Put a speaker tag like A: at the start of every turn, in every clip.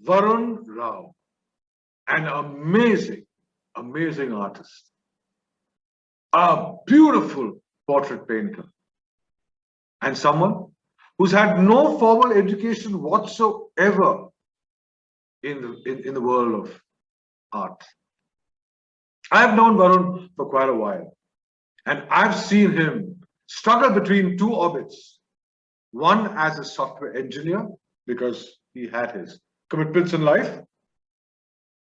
A: Varun Rao, an amazing artist, a beautiful portrait painter, and someone who's had no formal education whatsoever in the world of art. I've known Varun for quite a while, and I've seen him struggle between two orbits. One as a software engineer, because he had his commitments in life,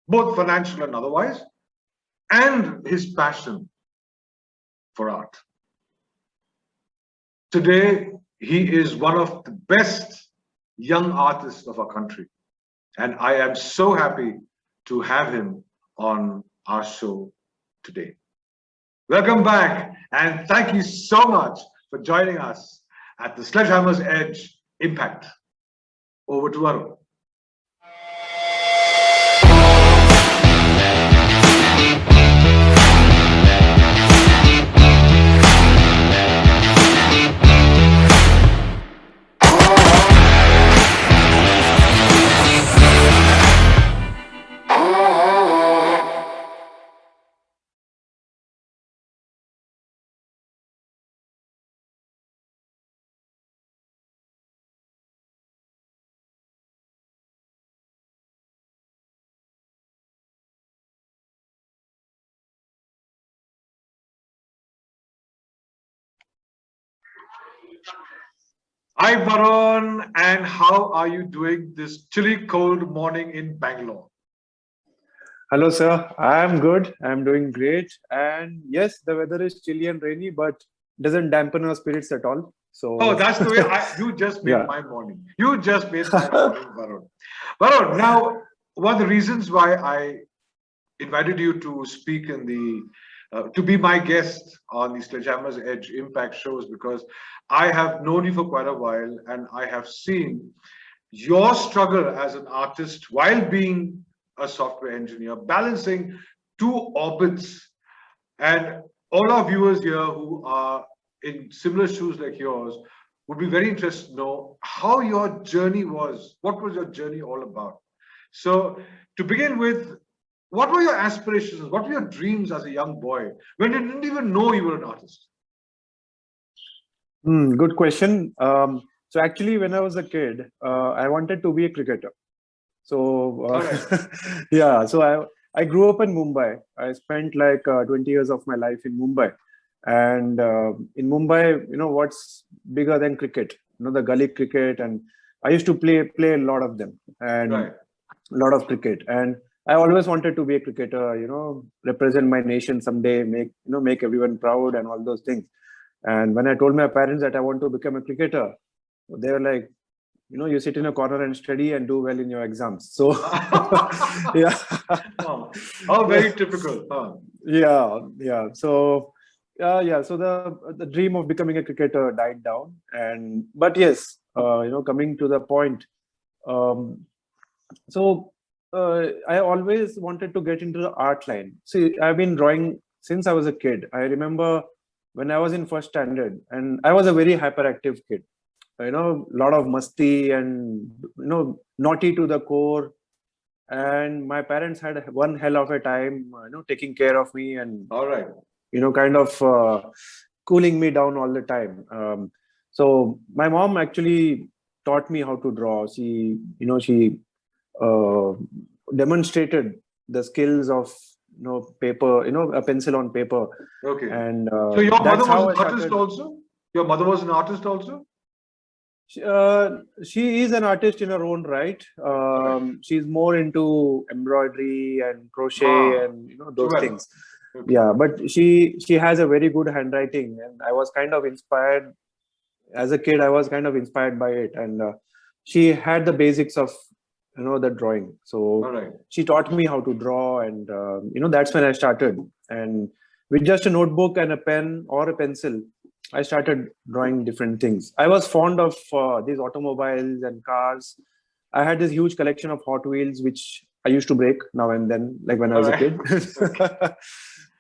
A: both financial and otherwise, and his passion for art. Today, he is one of the best young artists of our country. And I am so happy to have him on our show today. Welcome back, and thank you so much for joining us at the Sledgehammer's Edge Impact. Over to Varun. Hi, Varun, and how are you doing this chilly, cold morning in Bangalore?
B: Hello, sir. I'm good. I'm doing great. And yes, the weather is chilly and rainy, but doesn't dampen our spirits at all. So,
A: oh, that's the way you just made my morning. You just made my morning, Varun. Varun, now, one of the reasons why I invited you to speak in the to be my guest on the Sledgehammer's Edge Impact shows because I have known you for quite a while and I have seen your struggle as an artist while being a software engineer, balancing two orbits. And all our viewers here who are in similar shoes like yours would be very interested to know how your journey was. What was your journey all about? So to begin with, what were your aspirations? What were your dreams as a young boy when you didn't even know you were an artist?
B: Good question. So actually, when I was a kid, I wanted to be a cricketer. So yeah, so I grew up in Mumbai. I spent like 20 years of my life in Mumbai. And in Mumbai, you know, what's bigger than cricket? You know, the gully cricket. And I used to play a lot of them and a lot of cricket. And I always wanted to be a cricketer, you know, represent my nation someday, make everyone proud and all those things. And when I told my parents that I want to become a cricketer, they were like, you know, you sit in a corner and study and do well in your exams. So, yeah.
A: How very typical.
B: Yeah. So, So the dream of becoming a cricketer died down. But yes, you know, coming to the point. I always wanted to get into the art line. See, I've been drawing since I was a kid. I remember when I was in first standard, and I was a very hyperactive kid. You know, a lot of musti and, you know, naughty to the core. And my parents had one hell of a time, you know, taking care of me and, you know, kind of cooling me down all the time. So my mom actually taught me how to draw. She demonstrated the skills of, you know, paper, you know, a pencil on paper.
A: Okay.
B: And
A: so your mother was an artist also? Your mother was an artist also?
B: She is an artist in her own right. She's more into embroidery and crochet and, you know, those things. Okay. Yeah, but she has a very good handwriting, and I was kind of inspired as a kid. I was kind of inspired by it, and she had the basics of, you know, the drawing. So she taught me how to draw, and you know, that's when I started. And with just a notebook and a pen or a pencil, I started drawing different things. I was fond of these automobiles and cars. I had this huge collection of Hot Wheels, which I used to break now and then, like when I was a kid.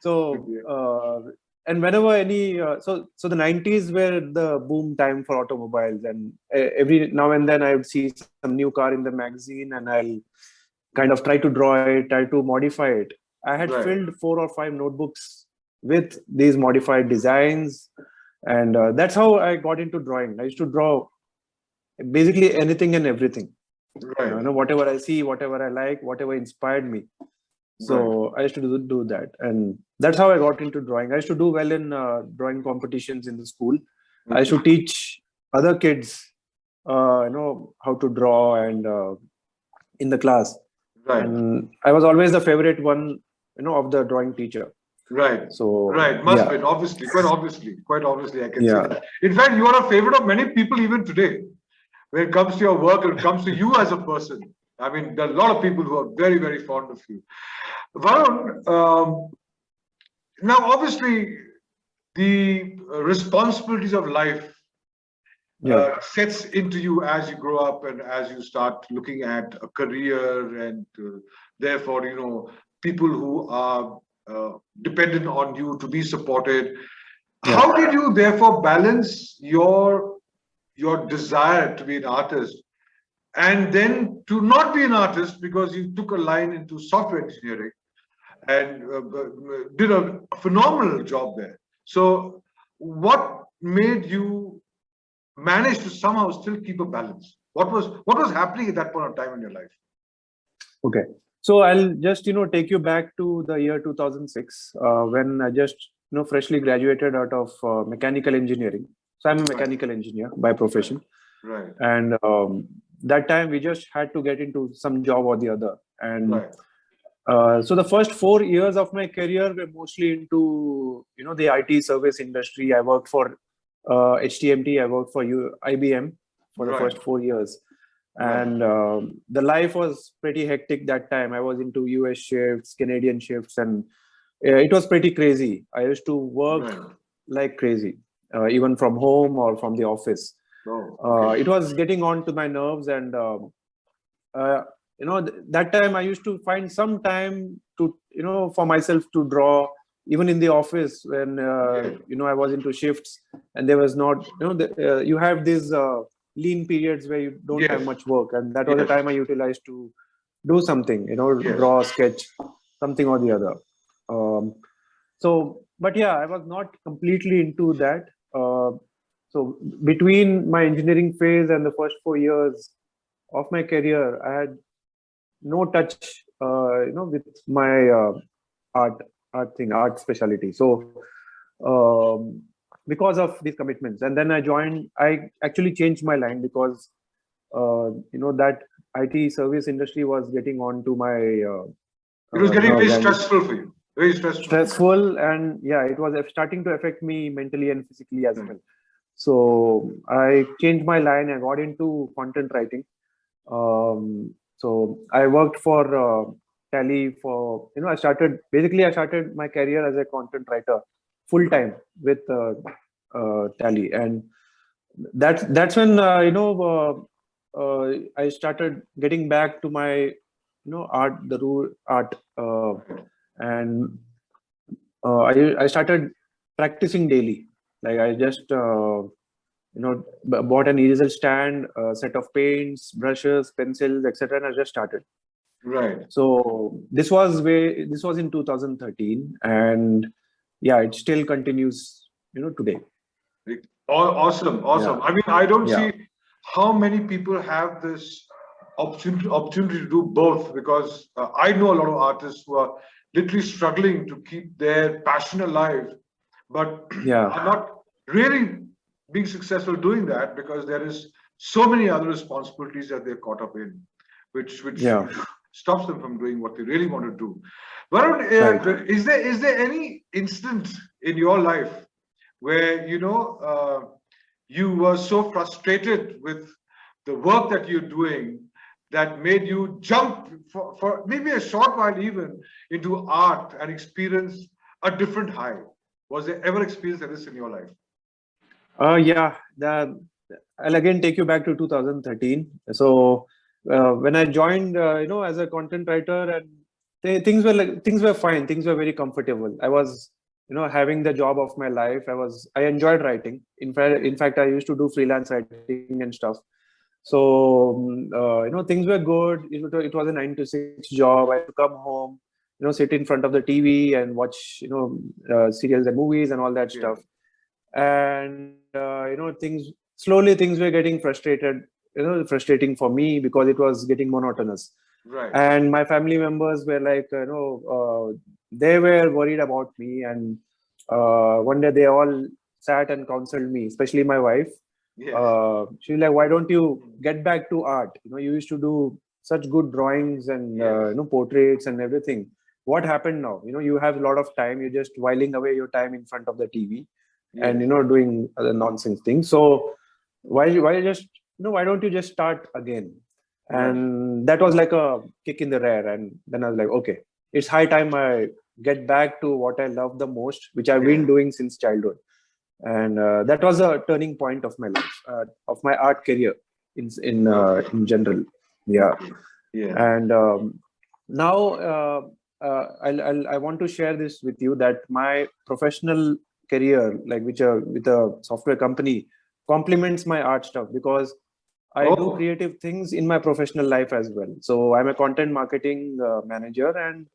B: So and whenever any so the 90s were the boom time for automobiles, and every now and then I would see some new car in the magazine, and I'll kind of try to draw it, try to modify it. I had
A: Right.
B: filled 4 or 5 notebooks with these modified designs, and that's how I got into drawing. I used to draw basically anything and everything.
A: Right.
B: Whatever I see, whatever I like, whatever inspired me. So
A: Right.
B: I used to do that, and that's how I got into drawing. I used to do well in drawing competitions in the school. I used to teach other kids, how to draw, and in the class.
A: Right.
B: And I was always the favorite one, of the drawing teacher.
A: Right.
B: So
A: Right. Must be, obviously, quite obviously, I can say
B: Yeah.
A: that. In fact, you are a favorite of many people even today. When it comes to your work, and it comes to you as a person. I mean, there are a lot of people who are very, very fond of you. Varun, now obviously the responsibilities of life sets into you as you grow up and as you start looking at a career, and therefore, people who are dependent on you to be supported. How did you therefore balance your desire to be an artist and then to not be an artist because you took a line into software engineering and did a phenomenal job there? So what made you manage to somehow still keep a balance? What was happening at that point of time in your life?
B: Okay, so I'll just take you back to the year 2006, when I just freshly graduated out of mechanical engineering. So I'm a mechanical engineer by profession.
A: Right.
B: And that time we just had to get into some job or the other. And so the first 4 years of my career were mostly into the IT service industry. I worked for HTMT. I worked for IBM for the first 4 years. And the life was pretty hectic that time. I was into US shifts, Canadian shifts, and it was pretty crazy. I used to work like crazy, even from home or from the office. It was getting on to my nerves, and that time I used to find some time to for myself to draw, even in the office when I was into shifts, and there was not you have these lean periods where you don't have much work, and that was the time I utilized to do something, draw, sketch, something or the other. But yeah, I was not completely into that. So between my engineering phase and the first 4 years of my career, I had no touch, with my art specialty. So because of these commitments, and then I actually changed my line because that IT service industry was getting on to my
A: it was getting very stressful for you. Very stressful.
B: And it was starting to affect me mentally and physically as well. So I changed my line. I got into content writing. So I worked for Tally for I started my career as a content writer full time with Tally, and that's when I started getting back to my art, the rule art, and I started practicing daily. Like I just bought an easel stand, a set of paints, brushes, pencils, etc., and I just started.
A: Right.
B: So this was in 2013, and it still continues today.
A: Awesome. I mean, I don't see how many people have this opportunity to do both, because I know a lot of artists who are literally struggling to keep their passion alive, but are not really being successful doing that because there is so many other responsibilities that they're caught up in, which stops them from doing what they really want to do. Varun, is there any incident in your life where you were so frustrated with the work that you're doing that made you jump for maybe a short while even into art and experience a different high? Was there ever experience like this in your life?
B: I'll again take you back to 2013. So when I joined, as a content writer, and things were fine. Things were very comfortable. I was having the job of my life, I enjoyed writing. In fact, I used to do freelance writing and stuff. So things were good. It was a 9 to 6 job. I used to come home, sit in front of the TV and watch serials and movies and all that stuff. And things were getting frustrating for me because it was getting monotonous.
A: Right.
B: And my family members were like, they were worried about me. And one day they all sat and counseled me, especially my wife.
A: Yes.
B: She was like, why don't you get back to art? You used to do such good drawings and portraits and everything. What happened now? You have a lot of time. You're just whiling away your time in front of the TV and doing other nonsense things. So why don't you just start again? And that was like a kick in the rear. And then I was like, okay, it's high time I get back to what I love the most, which I've been doing since childhood. And that was a turning point of my life, of my art career in general. And now I want to share this with you, that my professional career, like with a software company, complements my art stuff, because I do creative things in my professional life as well. So I'm a content marketing manager, and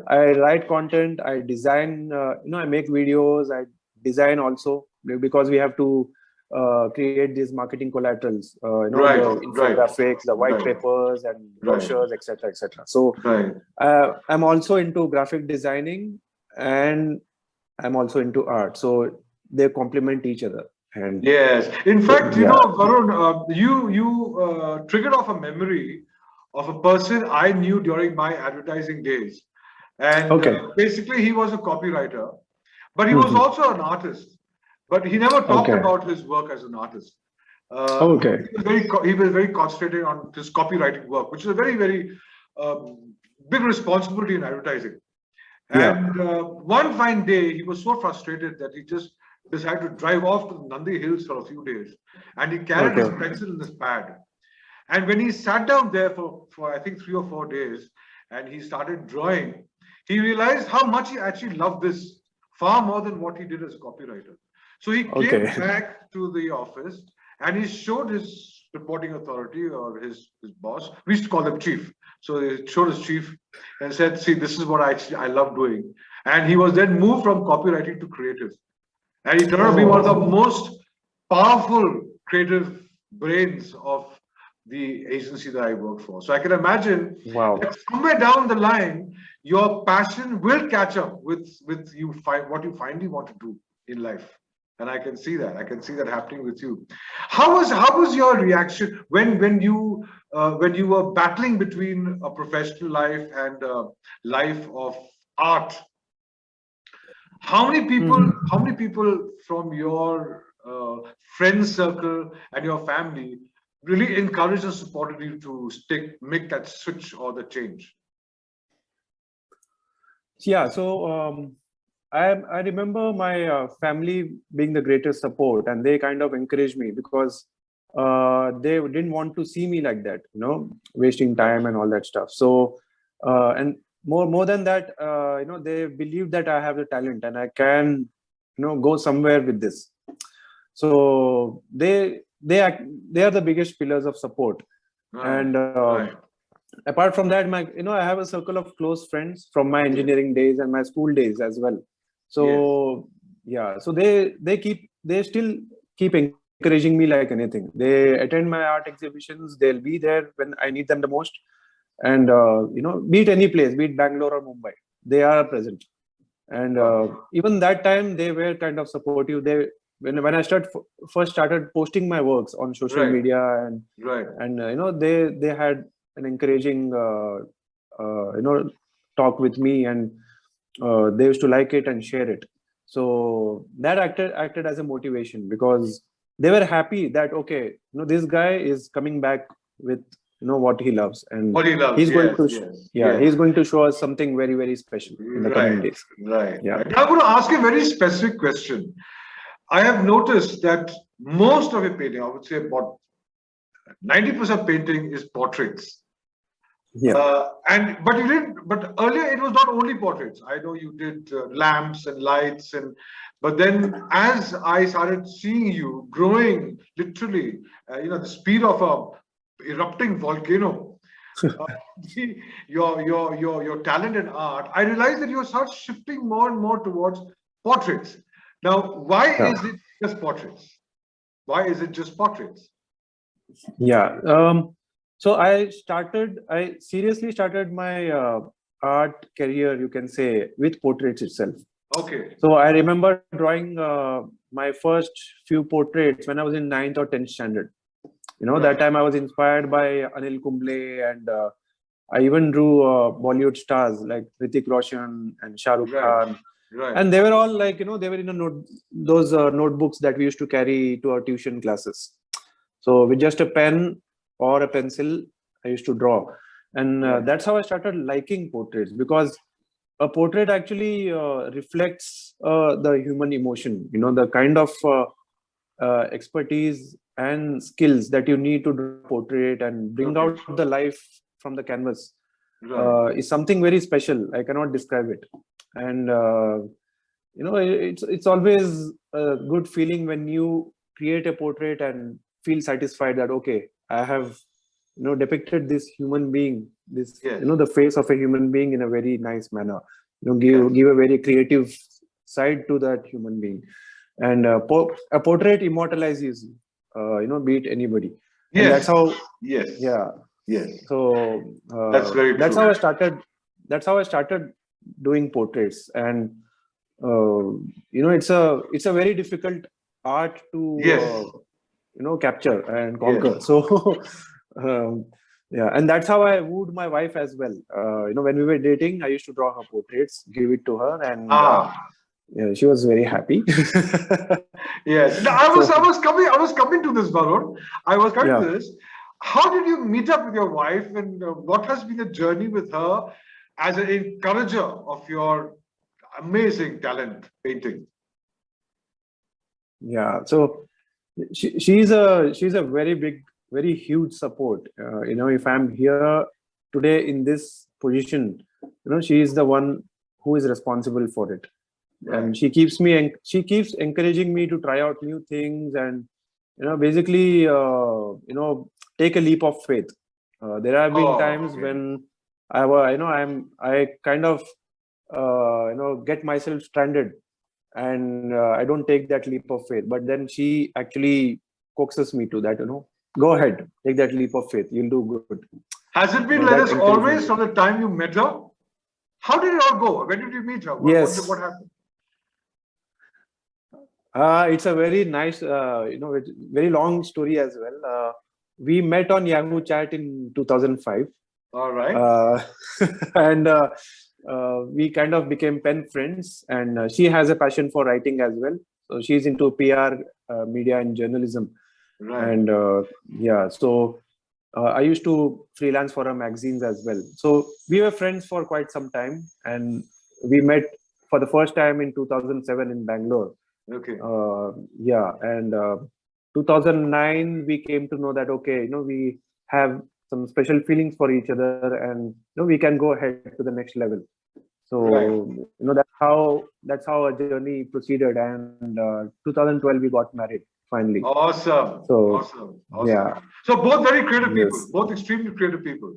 B: I write content, I design, I make videos, I design also, because we have to create these marketing collaterals, the infographics, the white papers and brochures, etc. So I'm also into graphic designing, and I'm also into art. So they complement each other. And
A: yes, in fact, Varun, you triggered off a memory of a person I knew during my advertising days. And basically he was a copywriter, but he was also an artist. But he never talked about his work as an artist. He was very concentrated on his copywriting work, which is a very, very big responsibility in advertising. And one fine day, he was so frustrated that he just decided to drive off to the Nandi Hills for a few days. And he carried his pencil and his pad. And when he sat down there for I think 3 or 4 days, and he started drawing, he realized how much he actually loved this far more than what he did as a copywriter. So he came back to the office and he showed his reporting authority, or his boss. We used to call them chief. So he showed his chief and said, see, this is what I love doing. And he was then moved from copywriting to creative. And he turned out to be one of the most powerful creative brains of the agency that I work for. So I can imagine that somewhere down the line, your passion will catch up with you what you finally want to do in life. And I can see that. I can see that happening with you. How was your reaction when you were battling between a professional life and a life of art? How many people from your friend circle and your family really encouraged and supported you to make that switch or the change?
B: Yeah, so I remember my family being the greatest support, and they kind of encouraged me, because they didn't want to see me like that, wasting time and all that stuff. So and more than that, they believe that I have the talent and I can, go somewhere with this. So they are the biggest pillars of support. And apart from that, I have a circle of close friends from my engineering days and my school days as well. So so they still keep encouraging me like anything. They attend my art exhibitions. They'll be there when I need them the most. And be it any place, be it Bangalore or Mumbai, they are present. And even that time, they were kind of supportive. When I first started posting my works on social media, and they had an encouraging talk with me, and they used to like it and share it. So that acted as a motivation, because they were happy that this guy is coming back with what he loves, and he's going he's going to show us something very, very special in the coming days.
A: Now I'm going to ask you a very specific question. I have noticed that most of your painting, I would say about 90% painting, is portraits.
B: Yeah.
A: But you did. But earlier it was not only portraits. I know you did lamps and lights, but then as I started seeing you growing, literally, the speed of a erupting volcano, uh, your talent in art, I realized that you start shifting more and more towards portraits. Now, why
B: Yeah.
A: is it just portraits? Why is it just portraits?
B: Yeah. So I seriously started my art career, you can say, with portraits itself.
A: Okay.
B: So I remember drawing my first few portraits when I was in 9th or 10th standard.
A: Right.
B: That time I was inspired by Anil Kumble, and I even drew Bollywood stars like Hrithik Roshan and Shah Rukh
A: Right.
B: Khan.
A: Right.
B: And they were all like, they were in those notebooks that we used to carry to our tuition classes. So with just a pen or a pencil, I used to draw. And
A: Right.
B: that's how I started liking portraits, because a portrait actually reflects the human emotion, the kind of expertise and skills that you need to draw a portrait and bring
A: Okay.
B: out the life from the canvas
A: Right.
B: is something very special. I cannot describe it. And it's always a good feeling when you create a portrait and feel satisfied that, okay, I have depicted this human being, this
A: Yes.
B: the face of a human being in a very nice manner.
A: Yes.
B: Give a very creative side to that human being. And a portrait immortalizes you, be it anybody. And
A: Yes.
B: that's how,
A: Yes.
B: yeah.
A: Yes.
B: So
A: That's very
B: that's
A: true.
B: how I started. That's how I started doing portraits. And it's a very difficult art to
A: Yes.
B: capture and conquer.
A: Yes.
B: So um, yeah, and that's how I wooed my wife as well. When we were dating, I used to draw her portraits, give it to her, and
A: Ah.
B: yeah, she was very happy.
A: Yes. Now,
B: So
A: I was coming to this, Varun. I was coming
B: yeah.
A: to this. How did you meet up with your wife, and what has been the journey with her as an encourager of your amazing talent painting?
B: Yeah, so she's a very big, very huge support. If I'm here today in this position, she is the one who is responsible for it.
A: Right.
B: And she keeps encouraging me to try out new things, and basically take a leap of faith. There have been times
A: Okay.
B: when I kind of get myself stranded, and I don't take that leap of faith. But then she actually coaxes me to that. Go ahead, take that leap of faith. You'll do good.
A: Has it been like
B: That
A: this always
B: encouragement.
A: from the time you met her? How did it all go? When did you meet her?
B: Yes.
A: What happened?
B: It's a very nice, very long story as well. We met on Yahoo Chat in 2005.
A: All right.
B: And we kind of became pen friends. And she has a passion for writing as well. So she's into PR, media, and journalism.
A: Right.
B: And yeah, so I used to freelance for her magazines as well. So we were friends for quite some time. And we met for the first time in 2007 in Bangalore.
A: Okay.
B: Yeah, and 2009 we came to know that, okay, we have some special feelings for each other, and we can go ahead to the next level. So
A: Right.
B: that's how our journey proceeded, and 2012 we got married finally.
A: Awesome.
B: So
A: Awesome.
B: yeah,
A: So both very creative people,
B: yes,
A: both extremely creative people.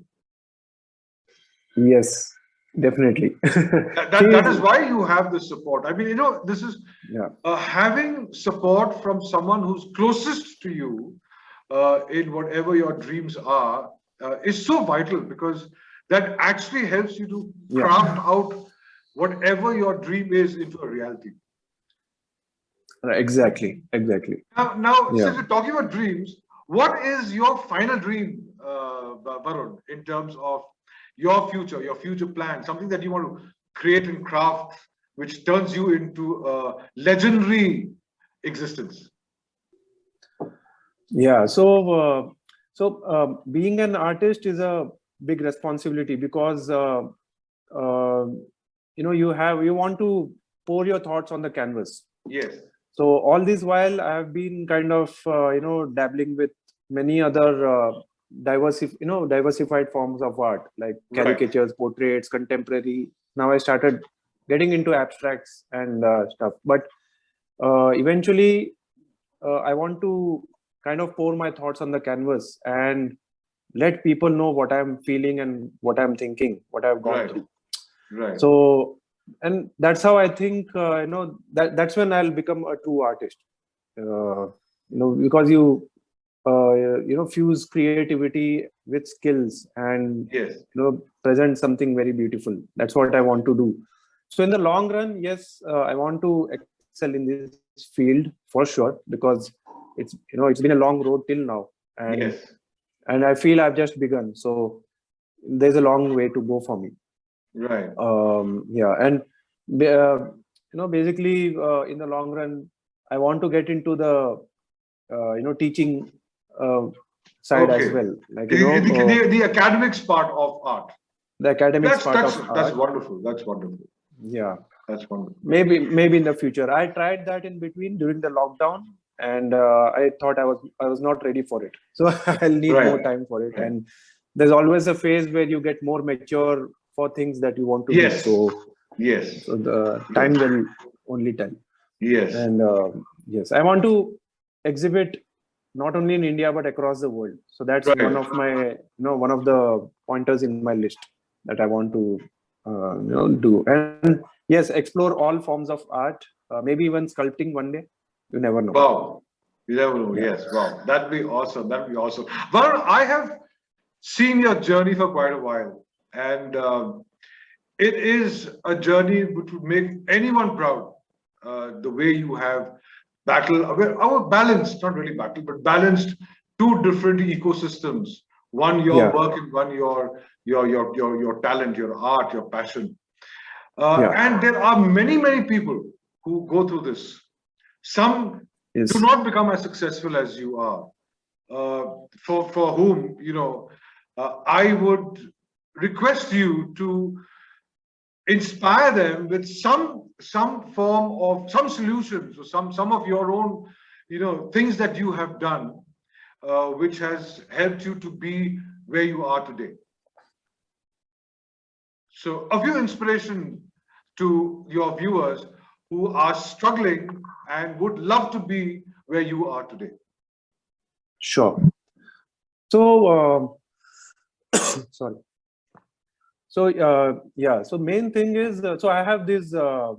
B: yes, definitely.
A: That is why you have this support. I mean, this is
B: Yeah,
A: having support from someone who's closest to you in whatever your dreams are is so vital, because that actually helps you to
B: yeah,
A: craft out whatever your dream is into a reality.
B: exactly.
A: Now,
B: Yeah.
A: since we're talking about dreams, what is your final dream, Varun, in terms of your future plan, something that you want to create and craft, which turns you into a legendary existence?
B: Yeah, so being an artist is a big responsibility, because uh, you want to pour your thoughts on the canvas.
A: Yes.
B: So all this while I have been kind of dabbling with many other diversified forms of art, like caricatures, portraits, contemporary. Now I started getting into abstracts and stuff. But eventually, I want to kind of pour my thoughts on the canvas and let people know what I'm feeling and what I'm thinking, what I've gone through.
A: Right.
B: So, and that's how I think, that's when I'll become a true artist. Because you fuse creativity with skills and present something very beautiful. That's what I want to do. So in the long run, yes, I want to excel in this field for sure, because it's been a long road till now, and I feel I've just begun. So there's a long way to go for me.
A: Right.
B: And basically, in the long run, I want to get into the teaching side as well, like
A: the academics part of art.
B: The academics part of art.
A: That's wonderful. That's wonderful.
B: Yeah,
A: that's wonderful.
B: Maybe in the future. I tried that in between during the lockdown, and I thought I was not ready for it. So I'll need more time for it. And there's always a phase where you get more mature for things that you want to do. So so the time will only tell. And yes, I want to exhibit not only in India but across the world. So that's one of my one of the pointers in my list that I want to do. And yes, explore all forms of art, maybe even sculpting one day. You never know.
A: Wow, you never know. Yes, wow, that'd be awesome. That'd be awesome. Varun, I have seen your journey for quite a while, and it is a journey which would make anyone proud. The way you have balanced, not really battle, but balanced two different ecosystems. One your work and one your talent, your art, your passion. And there are many people who go through this. Some do not become as successful as you are. For whom, I would request you to inspire them with some form of some solutions, or some of your own things that you have done, which has helped you to be where you are today. So a few inspiration to your viewers who are struggling and would love to be where you are today.
B: Sure. So sorry. So so main thing is, so I have this so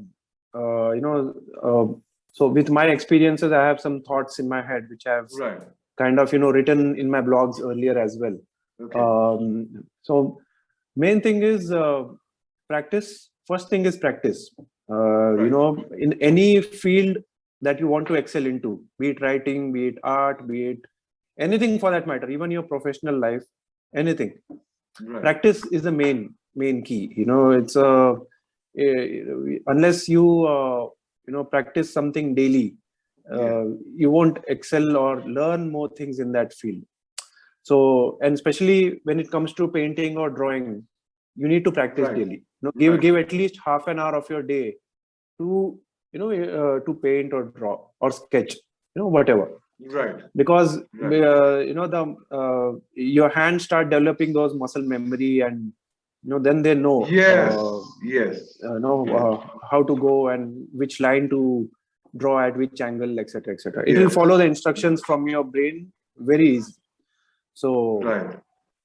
B: with my experiences, I have some thoughts in my head which I have kind of written in my blogs earlier as well. So main thing is practice. First thing is practice. In any field that you want to excel into, be it writing, be it art, be it anything for that matter, even your professional life, anything. Practice is the main key. It's unless you practice something daily, you won't excel or learn more things in that field. So, and especially when it comes to painting or drawing, you need to practice daily. Give at least half an hour of your day to to paint or draw or sketch, whatever. Because your hands start developing those muscle memory, and then they know how to go and which line to draw at which angle, etc., etc. It will follow the instructions from your brain very easy. So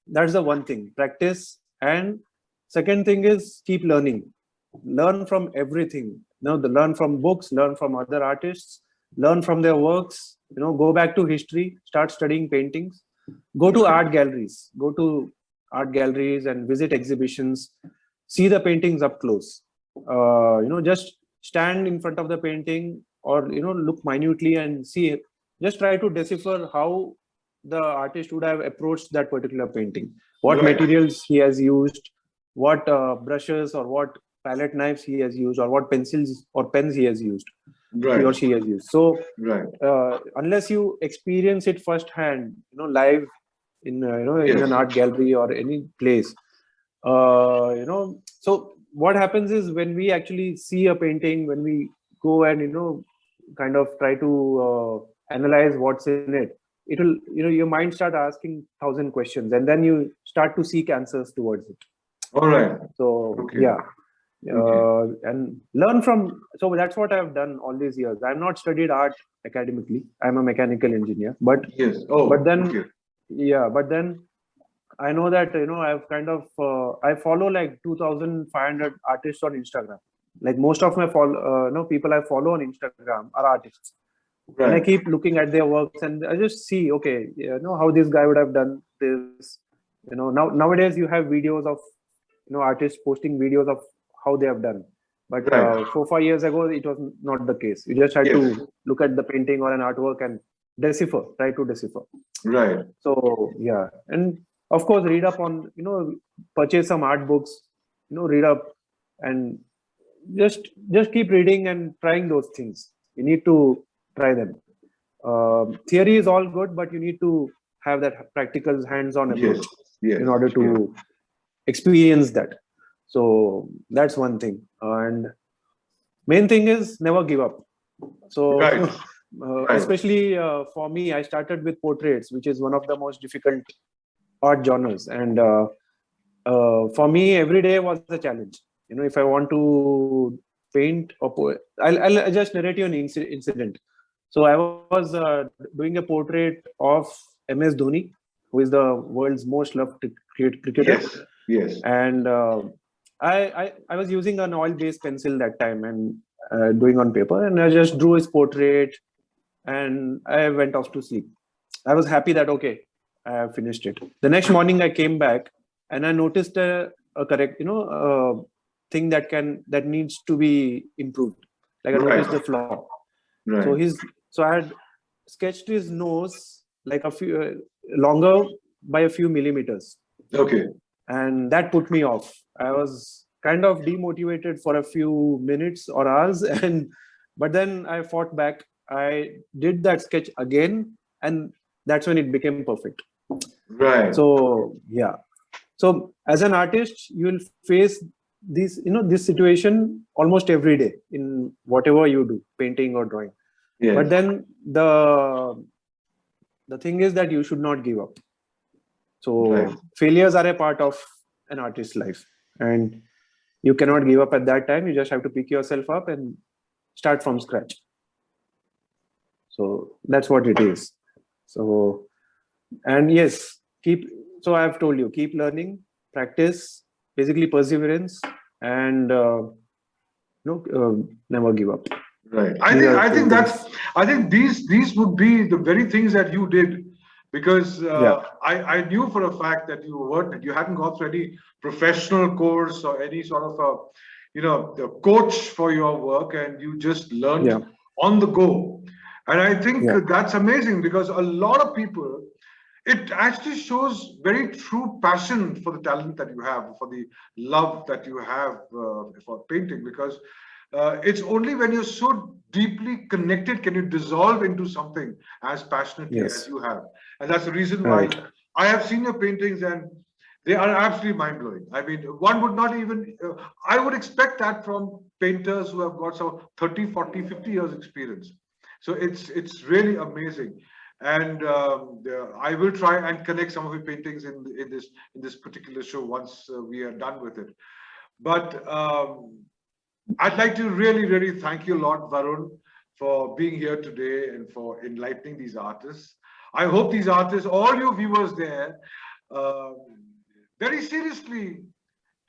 B: that's the one thing, practice. And second thing is keep learning. Learn from everything. Learn from books, learn from other artists, learn from their works. Go back to history, start studying paintings, go to art galleries, and visit exhibitions, see the paintings up close. Just stand in front of the painting, or look minutely and see it. Just try to decipher how the artist would have approached that particular painting, what materials he has used, what brushes or what palette knives he has used, or what pencils or pens he has used, he or she has used. So unless you experience it firsthand, live in in an art gallery or any place, so what happens is, when we actually see a painting, when we go and kind of try to analyze what's in it, it'll, your mind start asking 1,000 questions, and then you start to seek answers towards it.
A: All right.
B: So
A: Okay.
B: yeah.
A: Okay.
B: And learn from, so that's what I've done all these years. I've not studied art academically. I'm a mechanical engineer, but
A: Yes. Oh,
B: but then
A: okay.
B: but then I know that, I've kind of I follow like 2,500 artists on Instagram. Like most of my people I follow on Instagram are artists.
A: Right.
B: And I keep looking at their works, and I just see, okay, how this guy would have done this. Nowadays you have videos of artists posting videos of how they have done. But
A: Right.
B: 4-5 years ago, it was not the case. You just had
A: Yes.
B: to look at the painting or an artwork and try to decipher.
A: Right.
B: So yeah, and of course, read up on, purchase some art books, read up, and just keep reading and trying those things. You need to try them. Theory is all good, but you need to have that practical hands-on approach
A: Yes.
B: in order to experience that. So that's one thing. And main thing is never give up. So
A: Right.
B: especially for me, I started with portraits, which is one of the most difficult art genres. And for me, every day was a challenge. If I want to paint or I'll just narrate you an incident. So I was doing a portrait of MS Dhoni, who is the world's most loved cricketer.
A: Yes.
B: And I was using an oil-based pencil that time and doing on paper, and I just drew his portrait, and I went off to sleep. I was happy that, okay, I have finished it. The next morning I came back and I noticed a correct, thing that needs to be improved. Like I noticed the flaw.
A: Right.
B: So I had sketched his nose like a few longer by a few millimeters.
A: Okay.
B: And that put me off. I was kind of demotivated for a few minutes or hours, but then I fought back. I did that sketch again, and that's when it became perfect.
A: Right.
B: So yeah. So as an artist, you will face this situation almost every day in whatever you do, painting or drawing.
A: Yes.
B: But then the thing is that you should not give up. So failures are a part of an artist's life, and you cannot give up at that time. You just have to pick yourself up and start from scratch. So that's what it is. So, and yes, so I've told you, keep learning, practice, basically perseverance, and never give up.
A: Right. I think these would be the very things that you did, because I knew for a fact that you hadn't gone through any professional course or any sort of a coach for your work, and you just learned on the go. And I think that's amazing, because a lot of people, it actually shows very true passion for the talent that you have, for the love that you have for painting, because it's only when you're so deeply connected can you dissolve into something as passionately as you have. And that's the reason why I have seen your paintings, and they are absolutely mind-blowing. I mean, one would not even, I would expect that from painters who have got some 30, 40, 50 years experience. So it's really amazing. And I will try and connect some of your paintings in this particular show once we are done with it. But I'd like to really, really thank you a lot, Varun, for being here today and for enlightening these artists. I hope these artists, all your viewers there, very seriously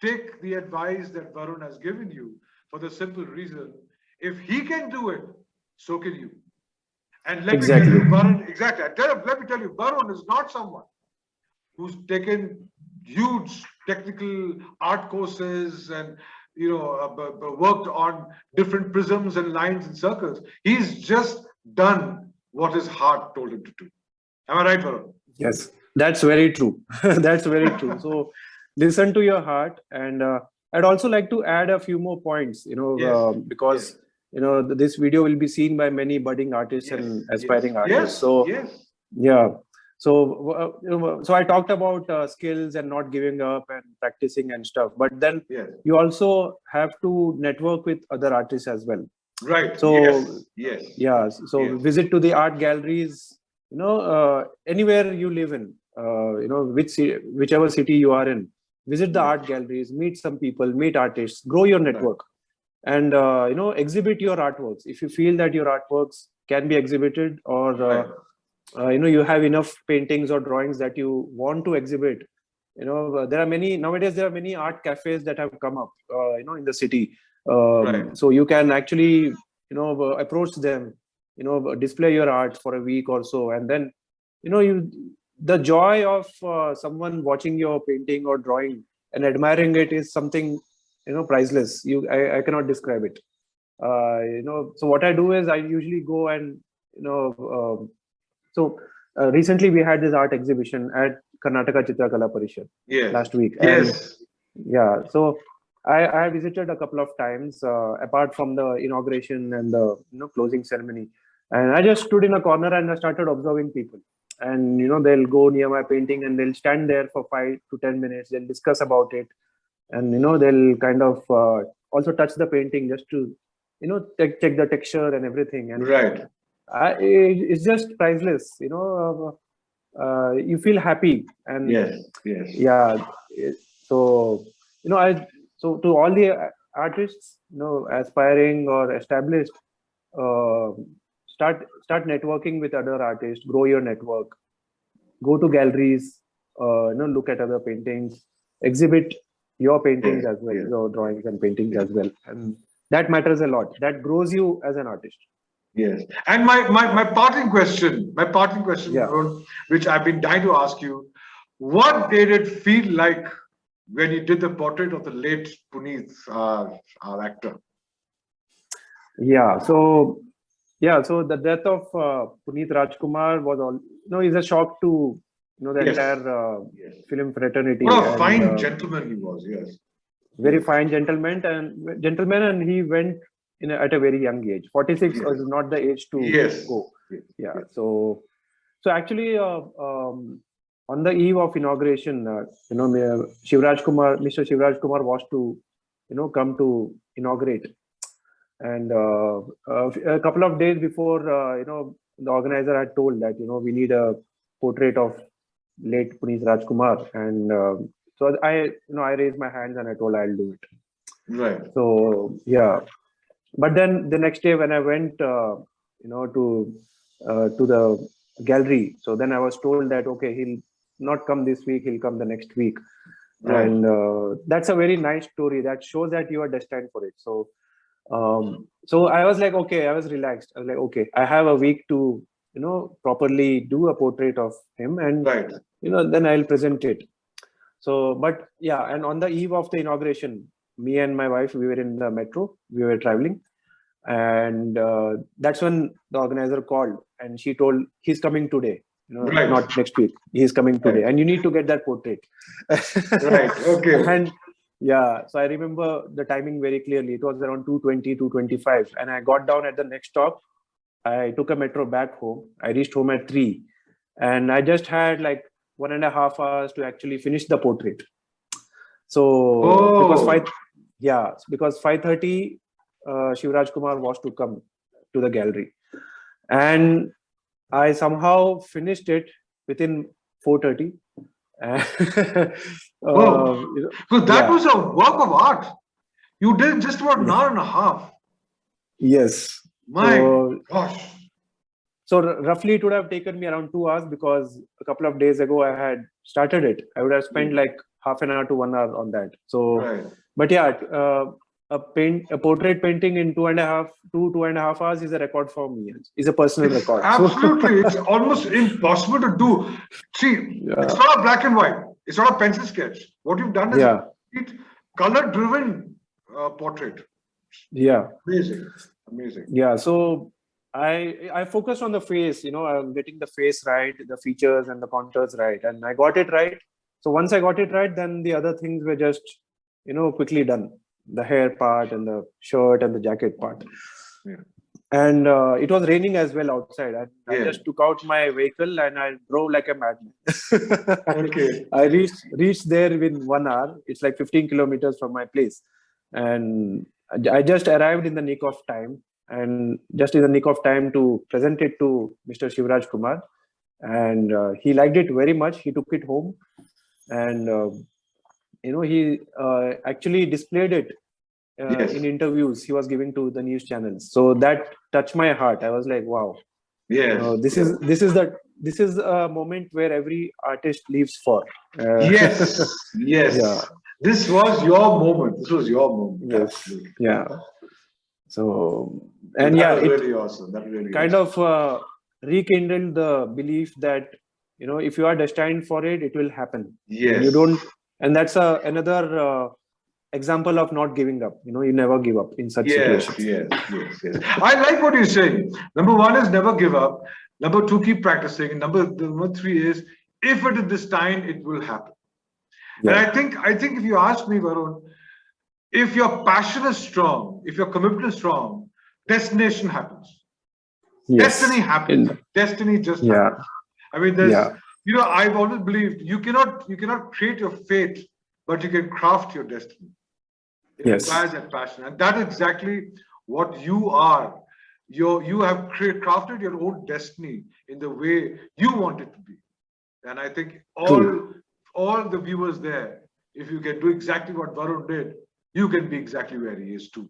A: take the advice that Varun has given you, for the simple reason, if he can do it, so can you. And let me tell you, Varun, let me tell you, Varun is not someone who's taken huge technical art courses and worked on different prisms and lines and circles. He's just done what his heart told him to do. Am I right, Varun?
B: Yes, that's very true. That's very true. So listen to your heart. And I'd also like to add a few more points, because this video will be seen by many budding artists and aspiring artists. So so I talked about skills and not giving up and practicing and stuff, but then you also have to network with other artists as well.
A: Right.
B: So visit to the art galleries, anywhere you live in, whichever city you are in, visit the art galleries, meet some people, meet artists, grow your network, and exhibit your artworks. If you feel that your artworks can be exhibited, or you have enough paintings or drawings that you want to exhibit, there are many art cafes that have come up, in the city. So you can actually, approach them, display your art for a week or so, and then, the joy of someone watching your painting or drawing and admiring it is something, priceless. I cannot describe it. So what I do is I usually go and, recently we had this art exhibition at Karnataka Chitrakala Parishad last week. And yeah, so I visited a couple of times, apart from the inauguration and the closing ceremony, and I just stood in a corner and I started observing people. And they'll go near my painting and they'll stand there for 5 to 10 minutes. They'll discuss about it, and they'll kind of also touch the painting just to check the texture and everything. And it's just priceless. You feel happy, and yeah. So so to all the artists, aspiring or established, start networking with other artists, grow your network, go to galleries, look at other paintings, exhibit your paintings as well, your drawings and paintings as well, and that matters a lot. That grows you as an artist.
A: Yes. And my parting question, Varun, which I've been dying to ask you: what did it feel like when you did the portrait of the late Puneet, our actor?
B: So the death of Puneet Rajkumar was all, is a shock to the entire film fraternity.
A: What a fine gentleman he was. Yes.
B: Very fine gentleman, and he went at a very young age. 46 was not the age to go. So actually, on the eve of inauguration, Mr. Shivraj Kumar was to come to inaugurate, and a couple of days before, the organizer had told that we need a portrait of late Puneet Rajkumar, and so I raised my hands and I told I'll do it. So but then the next day when I went to the gallery, so then I was told that okay, he'll not come this week, he'll come the next week. And that's a very nice story that shows that you are destined for it. So so I was like, okay, I was relaxed. I was like, okay, I have a week to properly do a portrait of him, and then I'll present it. So but and on the eve of the inauguration, me and my wife, we were in the metro, we were traveling, and that's when the organizer called and she told he's coming today, not next week, he's coming today, and you need to get that portrait. And so I remember the timing very clearly. It was around 2:20, 2:25, and I got down at the next stop. I took a metro back home. I reached home at 3, and I just had like 1.5 hours to actually finish the portrait. So because 5:30, Shivraj Kumar was to come to the gallery, and I somehow finished it within 4:30.
A: So that was a work of art. You did just about an hour and a half.
B: Yes.
A: My gosh.
B: So roughly it would have taken me around 2 hours, because a couple of days ago I had started it. I would have spent like half an hour to 1 hour on that. So, but a portrait painting in 2.5 hours is a record for me. It's a personal record.
A: Absolutely. It's almost impossible to do. See, it's not a black and white. It's not a pencil sketch. What you've done is a color-driven portrait. Amazing.
B: So I focused on the face, I'm getting the face right, the features and the contours right, and I got it right. So once I got it right, then the other things were just, quickly done. The hair part and the shirt and the jacket part. And it was raining as well outside. I just took out my vehicle and I drove like a madman. I reached there within 1 hour. It's like 15 kilometers from my place. And I just arrived in the nick of time, and just in the nick of time to present it to Mr. Shivraj Kumar. and he liked it very much. He took it home, and he actually displayed it
A: Yes.
B: in interviews he was giving to the news channels. So that touched my heart. I was like, wow,
A: Yes.
B: this is a moment where every artist lives for.
A: Yes. Yes.
B: Yeah.
A: This was your moment. This was your moment.
B: Yes.
A: Absolutely.
B: Yeah. So,
A: So
B: and
A: that
B: yeah,
A: was
B: it
A: really awesome. That really
B: kind
A: awesome.
B: of rekindled the belief that if you are destined for it, it will happen. And you
A: Yes.
B: don't. And that's another example of not giving up. You never give up in such
A: Yes,
B: situations.
A: yes, yes, yes. I like what you're saying. Number one is never give up. Number two, keep practicing. And number three is if it is this time, it will happen. And
B: Yeah.
A: I think if you ask me, Varun, if your passion is strong, if your commitment is strong, destination happens.
B: Yes.
A: Destiny happens. Destiny just
B: Yeah.
A: happens. I mean,
B: Yeah.
A: I've always believed you cannot create your fate, but you can craft your destiny. It
B: Yes.
A: requires that passion, and that is exactly what you are. You have crafted your own destiny in the way you want it to be, and I think
B: True.
A: all the viewers there, if you can do exactly what Varun did, you can be exactly where he is too.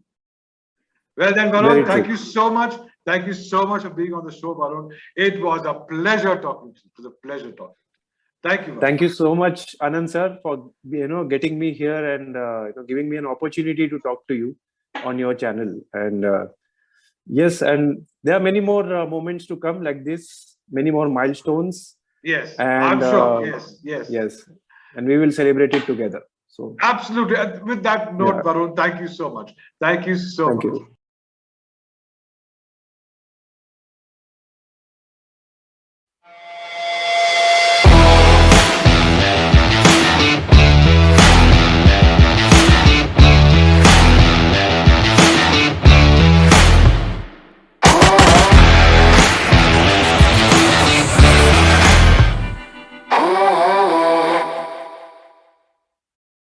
A: Well then,
B: Very
A: Varun, thank
B: true.
A: you so much. Thank you so much for being on the show, Varun. It was a pleasure talking to you. It was a pleasure talking. Thank you, Varun.
B: Thank you so much, Anand sir, for getting me here and giving me an opportunity to talk to you on your channel. And yes, and there are many more moments to come like this, many more milestones.
A: Yes,
B: And
A: I'm sure. Yes, yes.
B: yes, and we will celebrate it together. So
A: absolutely. And with that note,
B: yeah,
A: Varun, thank you so much. Thank you so
B: thank
A: much.
B: you.